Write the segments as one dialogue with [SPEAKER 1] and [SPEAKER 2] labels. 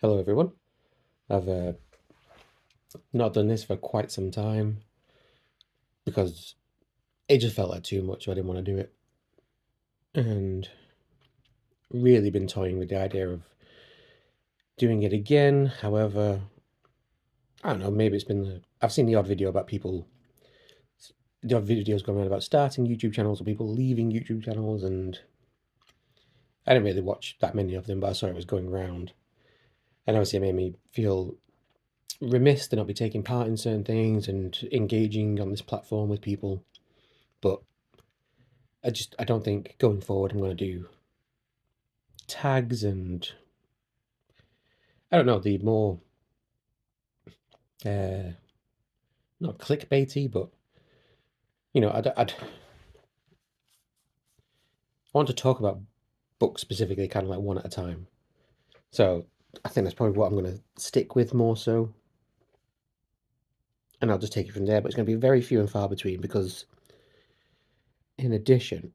[SPEAKER 1] Hello everyone. I've not done this for quite some time because it just felt like too much, so I didn't want to do it. And really been toying with the idea of doing it again. However, I don't know, maybe I've seen the odd video about the odd videos going around about starting YouTube channels or people leaving YouTube channels, and I didn't really watch that many of them, but I saw it was going around. And obviously it made me feel remiss to not be taking part in certain things and engaging on this platform with people. But I don't think going forward I'm going to do tags and I don't know, the more uh not clickbaity, but I want to talk about books specifically, kind of like one at a time. So I think that's probably what I'm going to stick with more so, and I'll just take it from there. But it's going to be very few and far between because, in addition,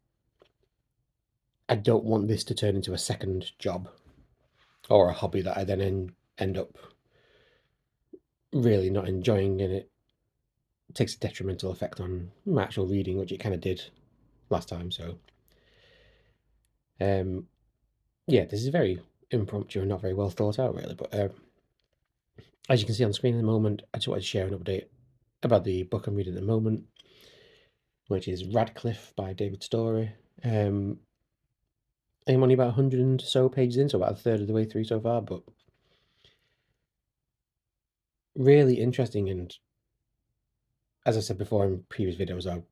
[SPEAKER 1] I don't want this to turn into a second job or a hobby that I then end up really not enjoying, and it takes a detrimental effect on my actual reading, which it kind of did last time. So, um, yeah, this is very impromptu and not very well thought out, really. But as you can see on screen at the moment, I just wanted to share an update about the book I'm reading at the moment, which is Radcliffe by David Storey. I'm only about 100 and so pages in, so about a third of the way through so far, but really interesting. And as I said before in previous videos,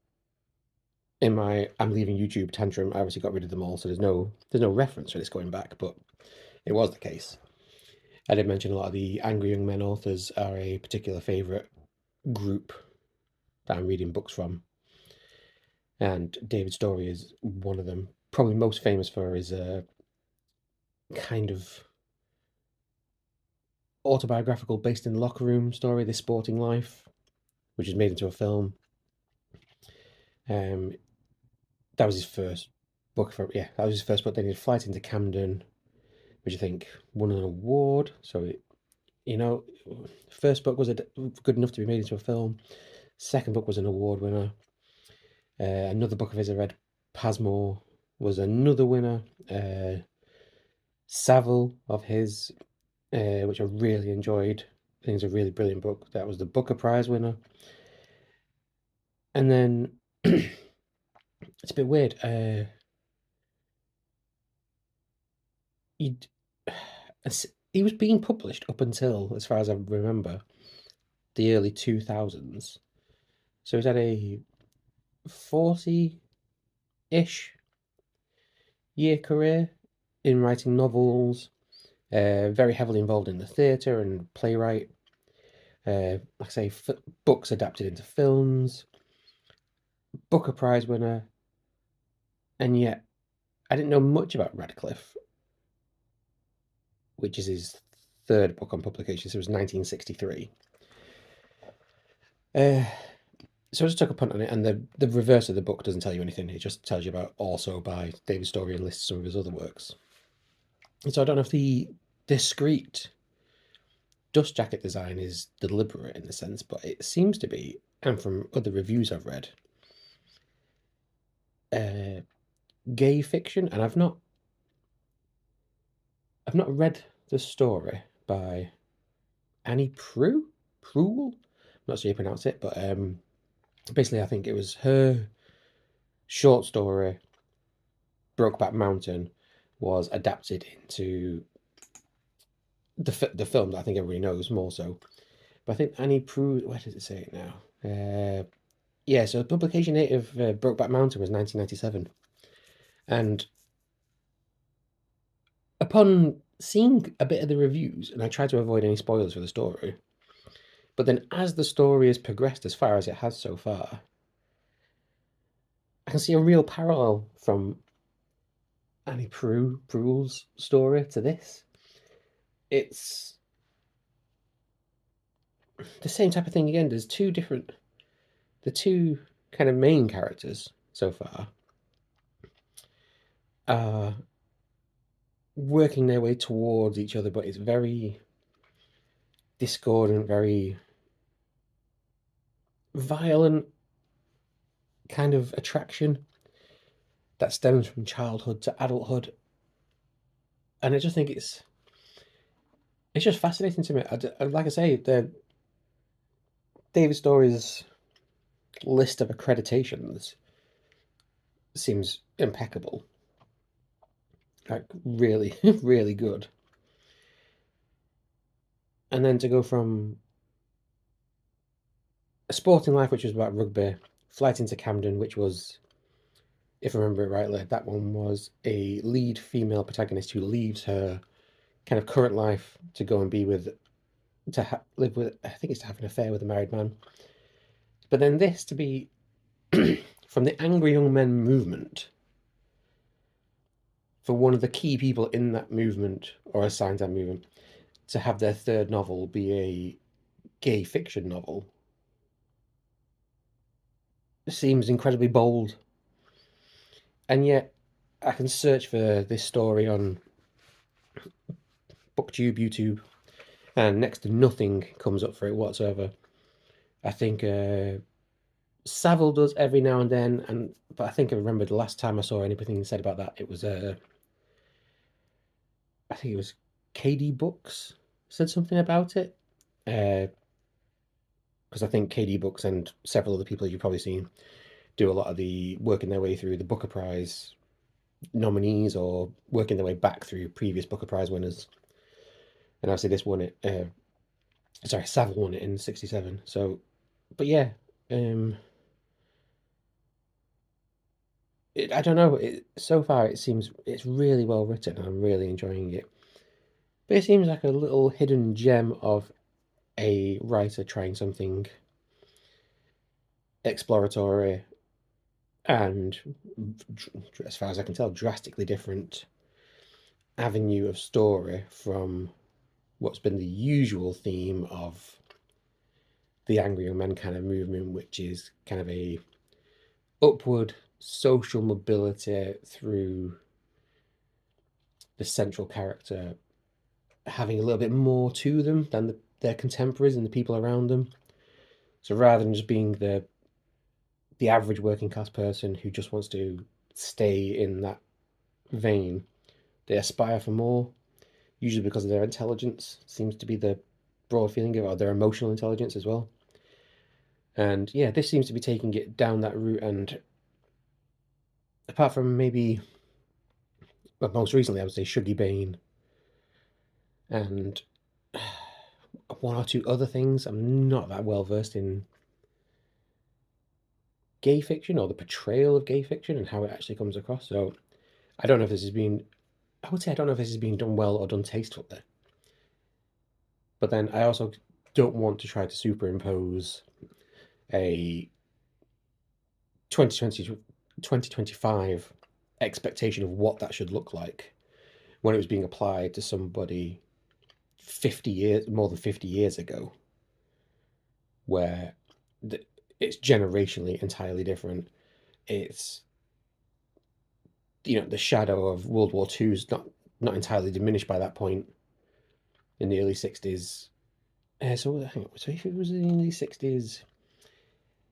[SPEAKER 1] in my I'm leaving YouTube tantrum, I obviously got rid of them all, so there's no reference for this going back, but it was the case. I did mention a lot of the angry young men authors are a particular favourite group that I'm reading books from, and David Storey is one of them. Probably most famous for his kind of autobiographical, based in the locker room story, "This Sporting Life," which is made into a film. Um, that was his first book. That was his first book. Then he did Flight into Camden, which I think won an award. So you know, first book was good enough to be made into a film. Second book was an award winner. Another book of his I read, Pasmore, was another winner. Seville of his, which I really enjoyed. I think it's a really brilliant book. That was the Booker Prize winner. And then it's a bit weird. He'd, he was being published up until, as far as I remember, the early 2000s. So he's had a 40-ish year career in writing novels, very heavily involved in the theatre and playwright. Like I say, books adapted into films, Booker Prize winner, and yet I didn't know much about Radcliffe, which is his third book on publication. So it was 1963. Uh, so I just took a punt on it, and the reverse of the book doesn't tell you anything. It just tells you about also by David Storey and lists some of his other works. And so I don't know if the discreet dust jacket design is deliberate in a sense, but it seems to be, and from other reviews I've read, uh, gay fiction. And I've not read the story by Annie Proulx. I'm not sure you pronounce it, but basically I think it was her short story Brokeback Mountain was adapted into the film that I think everybody knows more so. But I think Annie Proulx, where does it say it now? Yeah, so the publication date of Brokeback Mountain was 1997. And upon seeing a bit of the reviews, and I tried to avoid any spoilers for the story, but then as the story has progressed as far as it has so far, I can see a real parallel from Annie Proulx's story to this. It's the same type of thing again. The two kind of main characters so far are working their way towards each other, but it's very discordant, very violent kind of attraction that stems from childhood to adulthood. And I just think it's just fascinating to me. Like I say, the David Storey's list of accreditations seems impeccable. Like really, really good. And then to go from A Sporting Life, which was about rugby, Flight into Camden, which was, if I remember it rightly, that one was a lead female protagonist who leaves her kind of current life to go and be with, live with, I think it's to have an affair with a married man. But then this to be from the Angry Young Men movement, for one of the key people in that movement, or assigned to that movement, to have their third novel be a gay fiction novel seems incredibly bold. And yet, I can search for this story on BookTube, YouTube, and next to nothing comes up for it whatsoever. I think Savile does every now and then, but I think I remember the last time I saw anything said about that, it was I think it was KD Books said something about it. Because I think KD Books and several other people you've probably seen do a lot of the working their way through the Booker Prize nominees or working their way back through previous Booker Prize winners. And obviously this won it. Sorry, Savile won it in '67. So, but yeah, I don't know. So far, it seems it's really well written. I'm really enjoying it. But it seems like a little hidden gem of a writer trying something exploratory and, as far as I can tell, drastically different avenue of story from what's been the usual theme of the Angry Young Men kind of movement, which is kind of a upward social mobility through the central character having a little bit more to them than their contemporaries and the people around them. So rather than just being the average working class person who just wants to stay in that vein, they aspire for more, usually because of their intelligence, seems to be the broad feeling of it, or their emotional intelligence as well. And yeah, this seems to be taking it down that route. And apart from maybe, well, most recently, I would say Shuggy Bane and one or two other things, I'm not that well versed in gay fiction or the portrayal of gay fiction and how it actually comes across. So I don't know if this has been, I would say I don't know if this is being done well or done tastefully. But then I also don't want to try to superimpose a 2020 2025 expectation of what that should look like when it was being applied to somebody 50 years, more than 50 years ago, where it's generationally entirely different. It's, the shadow of World War II is not entirely diminished by that point in the early 60s. So hang on, so if it was in the early 60s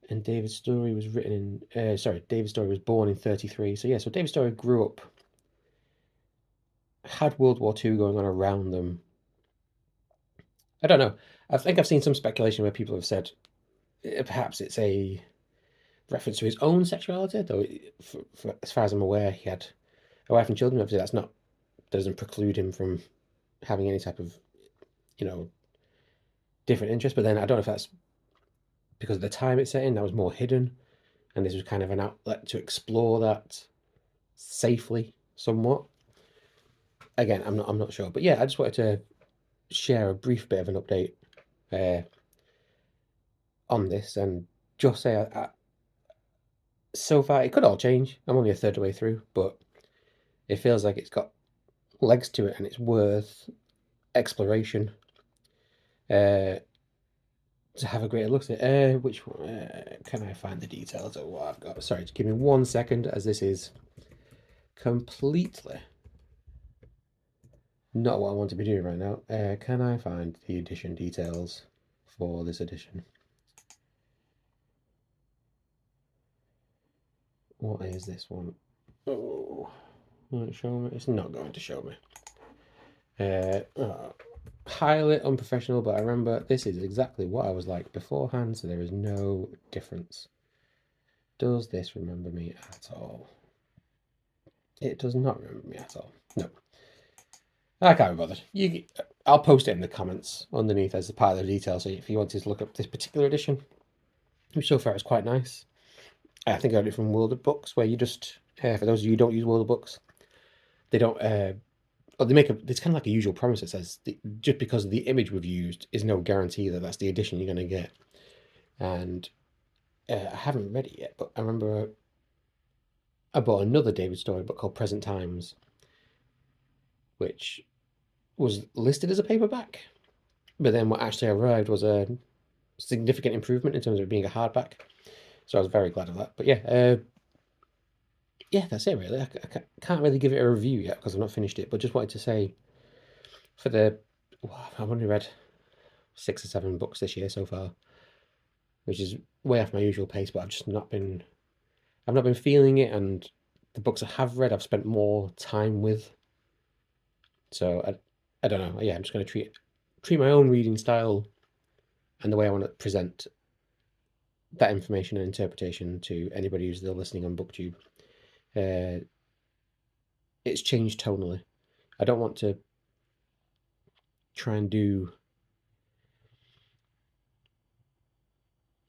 [SPEAKER 1] and David Storey was written in, David Storey was born in 33. So yeah, so David Storey grew up, had World War II going on around them. I don't know. I think I've seen some speculation where people have said perhaps it's a reference to his own sexuality, though, as far as I'm aware, he had a wife and children. Obviously, that doesn't preclude him from having any type of, you know, different interest. But then I don't know if that's because of the time it's set in, that was more hidden, and this was kind of an outlet to explore that safely, somewhat. Again, I'm not sure, but yeah, I just wanted to share a brief bit of an update on this, and just say so far it could all change. I'm only a third of the way through, but it feels like it's got legs to it and it's worth exploration. To have a greater look at it. Which one? Can I find the details of what I've got? Sorry, just give me 1 second, as this is completely not what I want to be doing right now. Can I find the edition details for this edition? What is this one? Oh, will it show me? It's not going to show me. Highly unprofessional, but I remember this is exactly what I was like beforehand, so there is no difference. Does this remember me at all? It does not remember me at all. No. I can't be bothered. I'll post it in the comments underneath as a part of the detail, so if you wanted to look up this particular edition, which so far is quite nice. I think I got it from World of Books, where you just, for those of you who don't use World of Books, they don't, they make it's kind of like a usual premise that says just because the image we've used is no guarantee that that's the edition you're going to get. And I haven't read it yet, but I remember I bought another David Storey book called Present Times, which was listed as a paperback, but then what actually arrived was a significant improvement in terms of it being a hardback. So I was very glad of that. But yeah, that's it really. I can't really give it a review yet because I've not finished it, but just wanted to say for I've only read 6 or 7 books this year so far, which is way off my usual pace, but I've not been feeling it, and the books I have read I've spent more time with. So I don't know. Yeah, I'm just going to treat my own reading style and the way I want to present that information and interpretation to anybody who's still listening on BookTube. It's changed tonally. I don't want to try and do.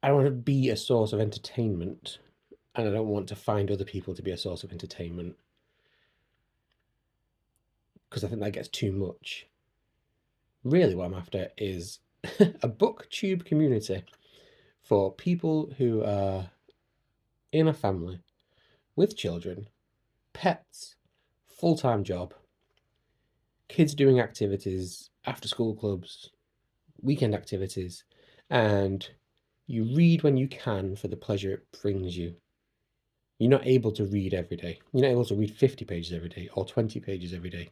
[SPEAKER 1] I don't want to be a source of entertainment, and I don't want to find other people to be a source of entertainment because I think that gets too much. Really, what I'm after is a BookTube community for people who are in a family with children, pets, full-time job, kids doing activities, after-school clubs, weekend activities, and you read when you can for the pleasure it brings you. You're not able to read every day. You're not able to read 50 pages every day or 20 pages every day.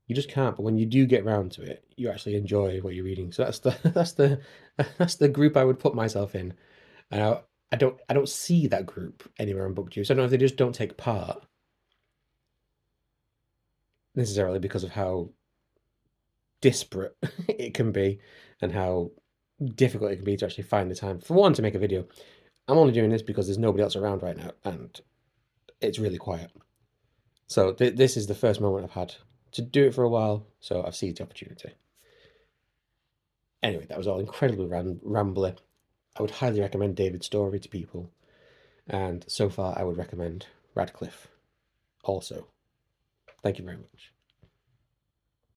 [SPEAKER 1] You just can't. But when you do get round to it, you actually enjoy what you're reading. So that's the group I would put myself in. And I don't see that group anywhere on BookTube. So I don't know if they just don't take part necessarily because of how disparate it can be and how difficult it can be to actually find the time. For one, to make a video. I'm only doing this because there's nobody else around right now and it's really quiet. So this is the first moment I've had to do it for a while, so I've seized the opportunity. Anyway, that was all incredibly rambly. I would highly recommend David Storey to people, and so far I would recommend Radcliffe also. Thank you very much.